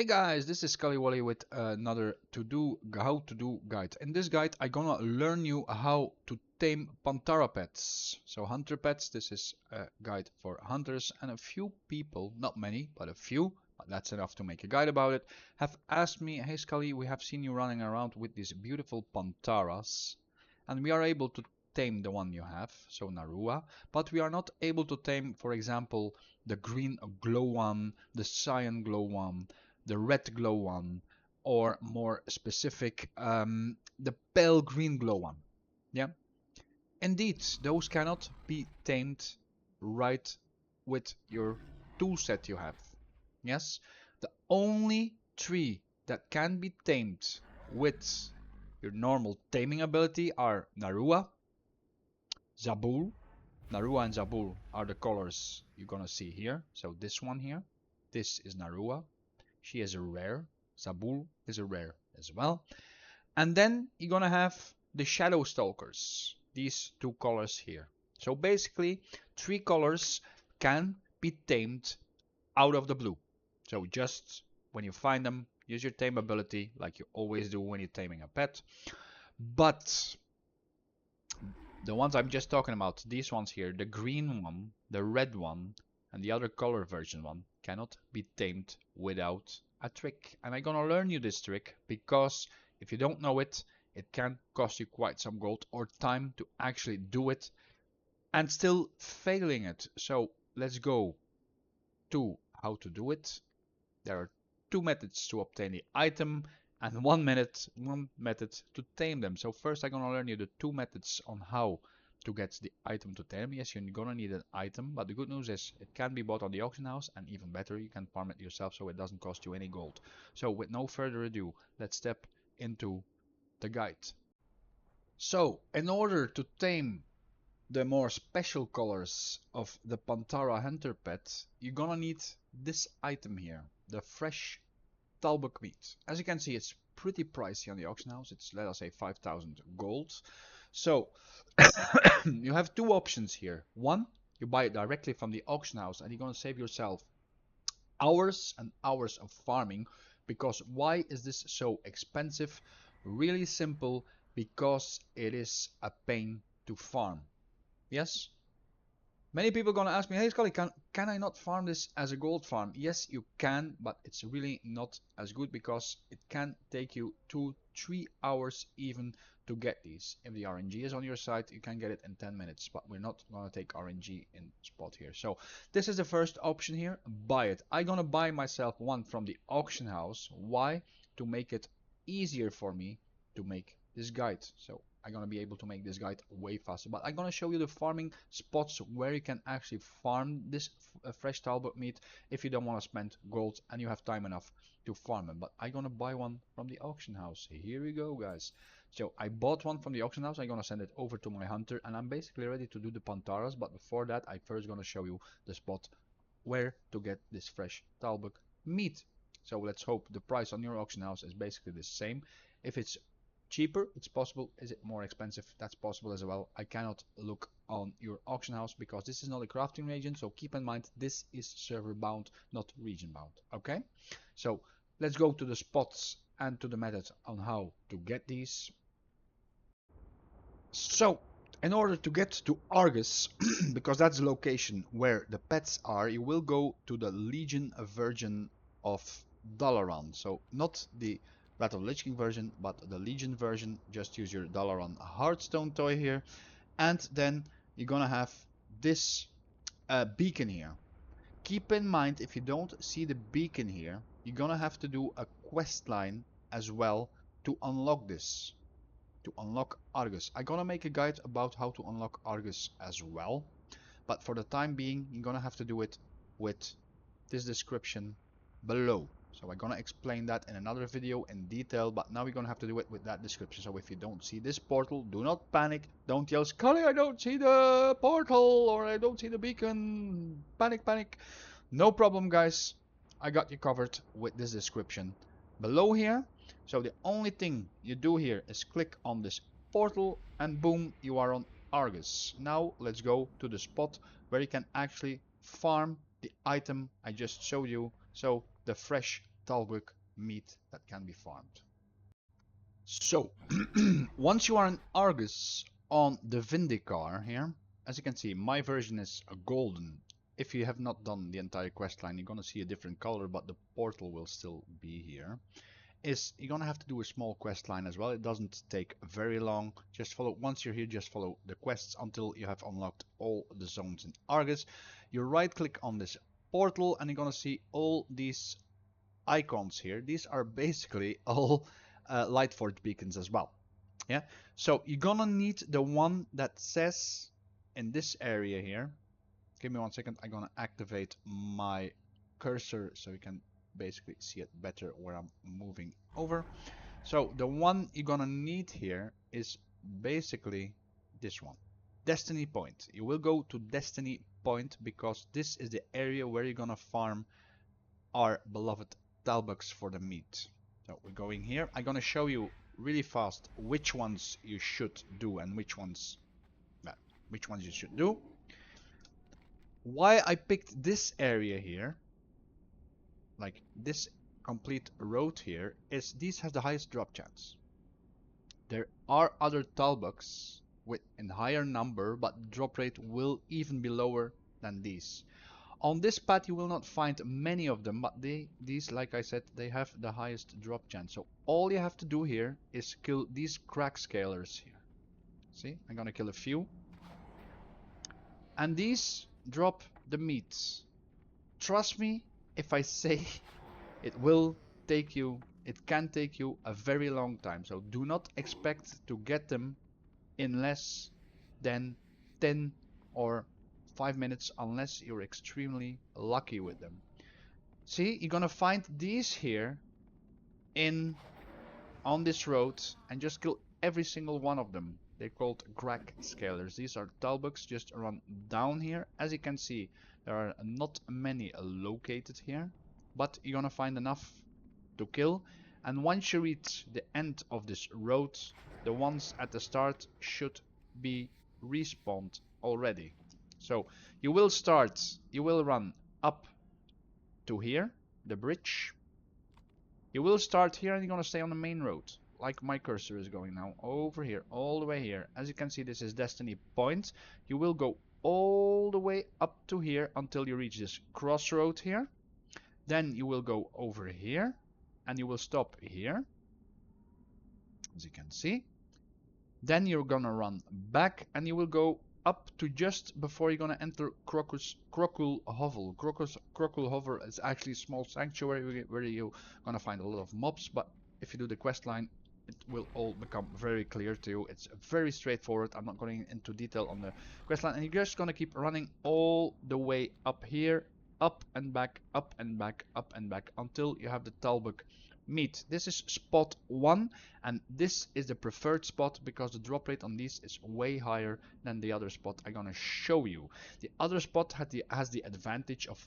Hey guys, this is Scully Wally with another how to do guide. In this guide, I'm gonna learn you how to tame Pantara pets. So hunter pets, this is a guide for hunters, and a few people, not many, but a few, but that's enough to make a guide about it, have asked me, hey Scully, we have seen you running around with these beautiful Pantaras, and we are able to tame the one you have, so Narua, but we are not able to tame, for example, the green glow one, the cyan glow one, the red glow one, or more specific, the pale green glow one. Yeah, indeed, those cannot be tamed right with your tool set you have. Yes, the only tree that can be tamed with your normal taming ability are Narua, Zabul. Narua and Zabul are the colors you're gonna see here. So this one here, this is Narua. She is a rare. Zabul is a rare as well. And then you're gonna have the Shadow Stalkers, these two colors here. So basically, three colors can be tamed out of the blue. So just when you find them, use your tame ability like you always do when you're taming a pet. But the ones I'm just talking about, these ones here, the green one, the red one, and the other color version one, cannot be tamed without a trick. And I'm gonna learn you this trick because if you don't know it, it can cost you quite some gold or time to actually do it and still failing it. So let's go to how to do it. There are two methods to obtain the item and one method to tame them. So first I'm gonna learn you the two methods on how to get the item to tame. Yes, you're gonna need an item, but the good news is it can be bought on the auction house, and even better, you can farm it yourself so it doesn't cost you any gold. So with no further ado, let's step into the guide. So in order to tame the more special colors of the Pantara hunter pet, you're gonna need this item here, the fresh Talbuk meat. As you can see, it's pretty pricey on the auction house. It's, let us say, 5,000 gold. So you have two options here. One, you buy it directly from the auction house and you're gonna save yourself hours and hours of farming. Because why is this so expensive? Really simple, because it is a pain to farm. Yes? Many people are gonna ask me, hey Scully, can I not farm this as a gold farm? Yes, you can, but it's really not as good because it can take you 2-3 hours even to get these. If the RNG is on your side, you can get it in 10 minutes, but we're not gonna take RNG in spot here. So this is the first option here, buy it. I'm gonna buy myself one from the auction house. Why? To make it easier for me to make this guide. So I'm gonna be able to make this guide way faster, but I'm gonna show you the farming spots where you can actually farm this fresh Talbuk meat if you don't want to spend gold and you have time enough to farm it. But I'm gonna buy one from the auction house. Here we go, guys. So I bought one from the auction house. I'm gonna send it over to my hunter and I'm basically ready to do the Pantaras, but before that I first gonna show you the spot where to get this fresh Talbuk meat. So let's hope the price on your auction house is basically the same. If it's cheaper, it's possible. Is it more expensive? That's possible as well. I cannot look on your auction house because this is not a crafting region, so keep in mind this is server bound, not region bound. Okay, so let's go to the spots and to the methods on how to get these. So in order to get to Argus, because that's the location where the pets are, you will go to the Legion version of Dalaran. So not the Battle of Lich King version, but the Legion version. Just use your Dalaran Hearthstone toy here, and then you're gonna have this beacon here. Keep in mind, if you don't see the beacon here, you're gonna have to do a quest line as well to unlock this, to unlock Argus. I'm gonna make a guide about how to unlock Argus as well, but for the time being, you're gonna have to do it with this description below. So I'm gonna explain that in another video in detail, but now we're gonna have to do it with that description. So if you don't see this portal, do not panic. Don't yell, Scully, I don't see the portal, or I don't see the beacon. Panic, panic. No problem, guys. I got you covered with this description below here. So the only thing you do here is click on this portal and boom, you are on Argus. Now let's go to the spot where you can actually farm the item I just showed you. So the fresh Talbuk meat that can be farmed. So, once you are in Argus on the Vindicar here, as you can see, my version is a golden. If you have not done the entire quest line, you're gonna see a different color, but the portal will still be here. You're gonna have to do a small quest line as well. It doesn't take very long. Just follow, once you're here, just follow the quests until you have unlocked all the zones in Argus. You right click on this portal and you're gonna see all these icons here. These are basically all light forge beacons as well. Yeah, so you're gonna need the one that says in this area here. Give me 1 second. I'm gonna activate my cursor so you can basically see it better where I'm moving over. So the one you're gonna need here is basically this one, Destiny Point. You will go to Destiny Point because this is the area where you're gonna farm our beloved Talbuks for the meat. So we're going here. I'm gonna show you really fast which ones you should do and which ones you should do. Why I picked this area here, like this complete road here, is these have the highest drop chance. There are other Talbuks with a higher number, but the drop rate will even be lower than these. On this path you will not find many of them, but these, like I said, they have the highest drop chance. So all you have to do here is kill these crack scalers here. See, I'm gonna kill a few. And these drop the meats. Trust me if I say it can take you a very long time. So do not expect to get them in less than 10 or 5 minutes unless you're extremely lucky with them. See, you're gonna find these here on this road and just kill every single one of them. They're called crack scalers. These are Talbuks. Just run down here. As you can see, there are not many located here, but you're gonna find enough to kill. And once you reach the end of this road, the ones at the start should be respawned already. So you will run up to here, the bridge. You will start here and you're gonna stay on the main road, like my cursor is going now, over here, all the way here. As you can see, this is Destiny Point. You will go all the way up to here until you reach this crossroad here. Then you will go over here and you will stop here, as you can see. Then you're gonna run back and you will go up to just before you're gonna enter Crocul Hovel. Crocul Hovel is actually a small sanctuary where you're gonna find a lot of mobs, but if you do the quest line, it will all become very clear to you. It's very straightforward. I'm not going into detail on the quest line, and you're just gonna keep running all the way up here, up and back, up and back, up and back until you have the Talbuk meat. This is spot 1, and this is the preferred spot because the drop rate on these is way higher than the other spot I'm gonna show you. The other spot has the advantage of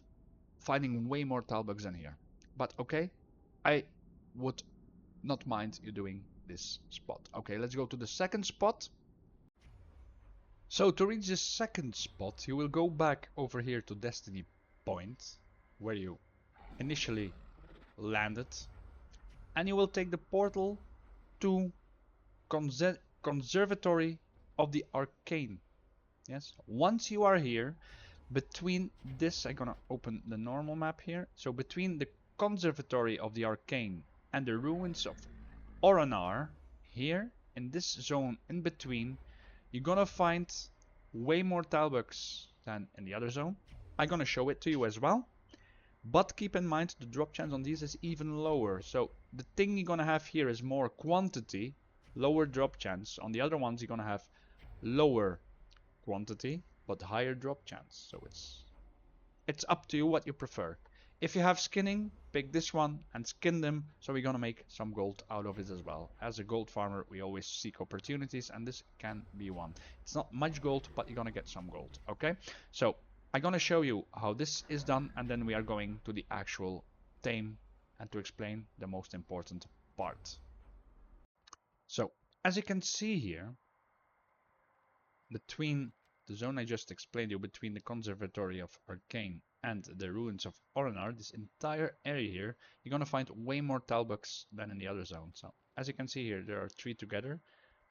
finding way more Talbuks than here, but okay, I would not mind you doing this spot. Okay, let's go to the second spot. So to reach the second spot, you will go back over here to Destiny Point, where you initially landed, and you will take the portal to Conservatory of the Arcane. Yes, once you are here, between this, I'm gonna open the normal map here. So between the Conservatory of the Arcane and the ruins of Oranar, here in this zone in between, you're gonna find way more Talbuks than in the other zone. I'm gonna show it to you as well. But keep in mind the drop chance on these is even lower. So the thing you're gonna have here is more quantity, lower drop chance. On the other ones you're gonna have lower quantity but higher drop chance. So it's up to you what you prefer. If you have skinning, pick this one and skin them, so we're gonna make some gold out of it as well. As a gold farmer, we always seek opportunities, and this can be one. It's not much gold, but you're gonna get some gold, okay? So I'm gonna show you how this is done, and then we are going to the actual tame and to explain the most important part. So as you can see here, between the zone I just explained you, between the Conservatory of Arcane and the ruins of Orinar, this entire area here, you're gonna find way more Talbuks than in the other zone. So as you can see here, there are 3 together.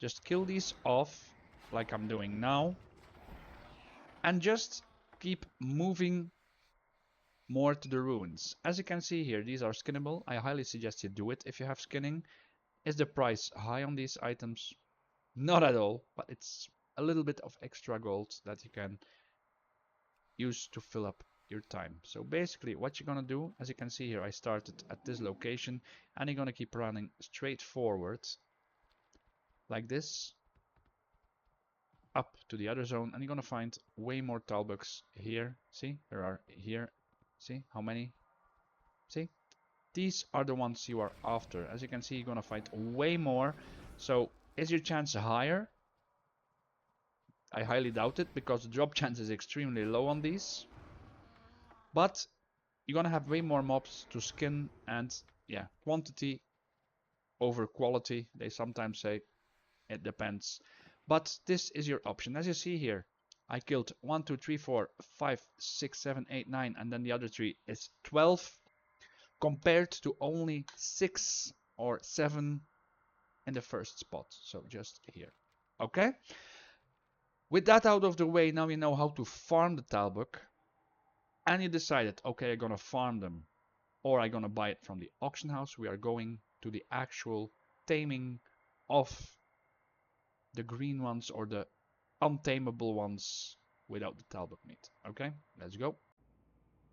Just kill these off like I'm doing now, and just keep moving more to the ruins. As you can see here, these are skinnable. I highly suggest you do it if you have skinning. Is the price high on these items? Not at all, but it's a little bit of extra gold that you can use to fill up your time. So basically what you're gonna do, as you can see here, I started at this location and you're gonna keep running straight forward like this up to the other zone, and you're gonna find way more Talbuks here. See, there are here. See how many? See, these are the ones you are after. As you can see, you're gonna find way more. So is your chance higher? I highly doubt it, because the drop chance is extremely low on these. But you're gonna have way more mobs to skin, and yeah, quantity over quality, they sometimes say. It depends. But this is your option. As you see here, I killed 1, 2, 3, 4, 5, 6, 7, 8, 9, and then the other 3 is 12, compared to only 6 or 7 in the first spot. So just here. Okay? With that out of the way, now you know how to farm the Talbuk. And you decided, okay, I'm gonna farm them, or I'm gonna buy it from the auction house. We are going to the actual taming of the green ones, or the untamable ones without the Talbuk meat. Okay, let's go.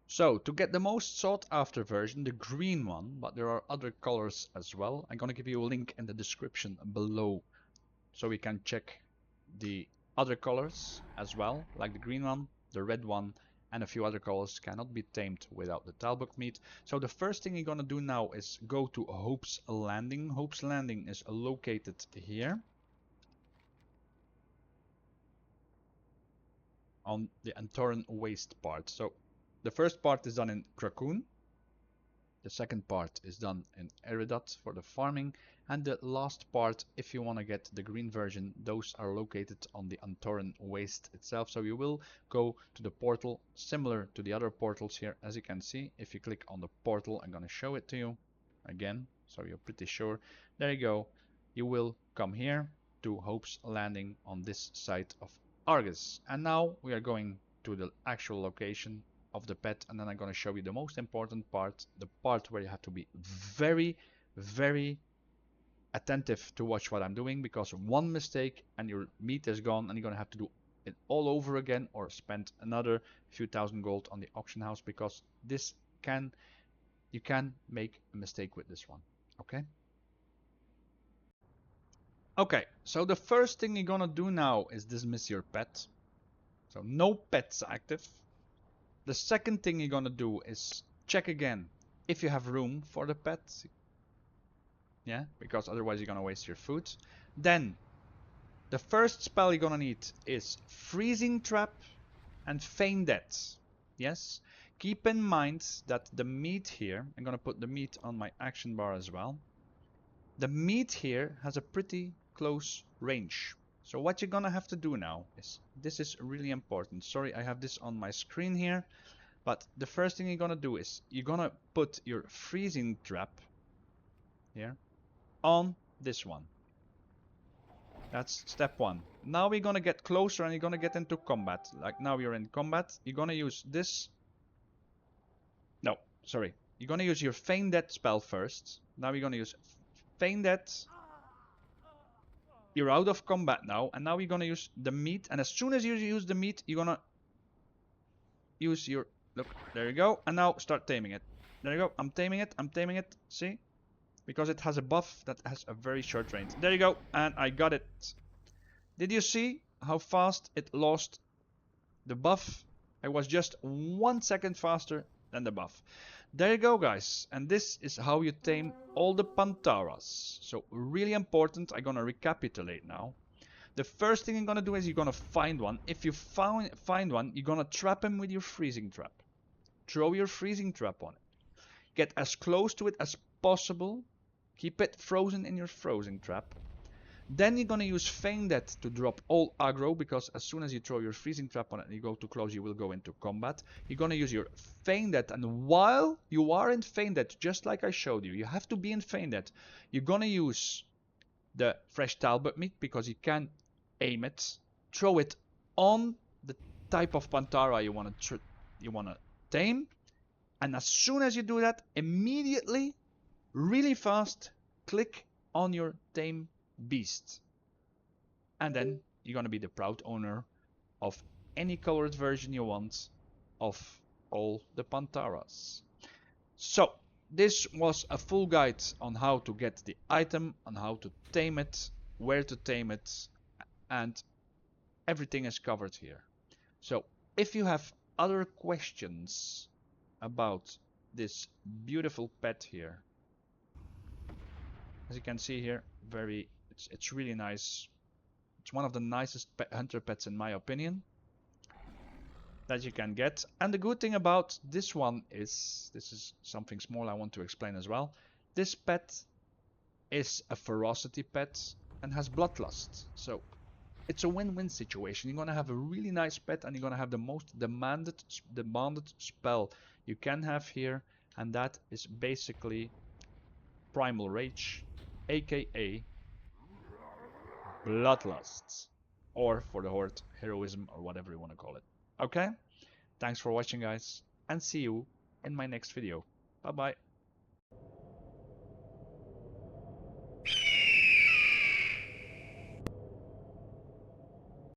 So to get the most sought after version, the green one, but there are other colors as well. I'm gonna give you a link in the description below so we can check the other colors as well, like the green one, the red one, and a few other colors cannot be tamed without the Talbuk meat. So the first thing you're gonna do now is go to Hope's Landing. Hope's Landing is located here on the Antoran Waste part. So the first part is done in Krakoon. The second part is done in Eridat for the farming, and the last part, if you want to get the green version, those are located on the Antoran Waste itself. So you will go to the portal similar to the other portals here. As you can see, if you click on the portal, I'm going to show it to you again, so you're pretty sure. There you go. You will come here to Hope's Landing on this side of Argus. And now we are going to the actual location of the pet, and then I'm going to show you the most important part, the part where you have to be very, very attentive to watch what I'm doing, because one mistake and your meat is gone, and you're going to have to do it all over again, or spend another few thousand gold on the auction house, because you can make a mistake with this one. Okay, so the first thing you're gonna do now is dismiss your pet. So no pets active. The second thing you're gonna do is check again if you have room for the pet. Yeah, because otherwise you're gonna waste your food. Then the first spell you're gonna need is Freezing Trap and Feign Death. Yes, keep in mind that the meat here, I'm gonna put the meat on my action bar as well. The meat here has a pretty close range. So what you're gonna have to do now is, this is really important. Sorry, I have this on my screen here. But the first thing you're gonna do is you're gonna put your freezing trap here on this one. That's step one. Now we're gonna get closer and you're gonna get into combat. Like now you're in combat. You're gonna use this. No, sorry. You're gonna use your Feign Death spell first. Now you're gonna use Feign Death. You're out of combat now, and now you're gonna use the meat. And as soon as you use the meat, you're gonna use your... Look, there you go. And now start taming it. There you go. I'm taming it. I'm taming it. See? Because it has a buff that has a very short range. There you go. And I got it. Did you see how fast it lost the buff? I was just 1 second faster than the buff. There you go, guys. And this is how you tame all the Pantaras. So really important. I'm gonna recapitulate now. The first thing you're gonna do is you're gonna find one. If you find one, you're gonna trap him with your freezing trap. Throw your freezing trap on it. Get as close to it as possible. Keep it frozen in your frozen trap. Then you're gonna use Feign Death to drop all aggro, because as soon as you throw your freezing trap on it and you go too close, you will go into combat. You're gonna use your Feign Death, and while you are in Feign Death, just like I showed you, you have to be in Feign Death. You're gonna use the fresh Talbuk meat because you can aim it, throw it on the type of Pantara you wanna tame, and as soon as you do that, immediately, really fast, click on your tame beast, and then you're gonna be the proud owner of any colored version you want of all the Pantaras. So this was a full guide on how to get the item, on how to tame it, where to tame it, and everything is covered here. So if you have other questions about this beautiful pet here, as you can see here, it's really nice. It's one of the nicest hunter pets in my opinion that you can get. And the good thing about this one is, this is something small I want to explain as well. This pet is a ferocity pet and has bloodlust. So it's a win-win situation. You're gonna have a really nice pet and you're gonna have the most demanded spell you can have here, and that is basically Primal Rage, aka Bloodlust, or for the Horde, Heroism, or whatever you want to call it. Okay? Thanks for watching, guys, and see you in my next video. Bye bye.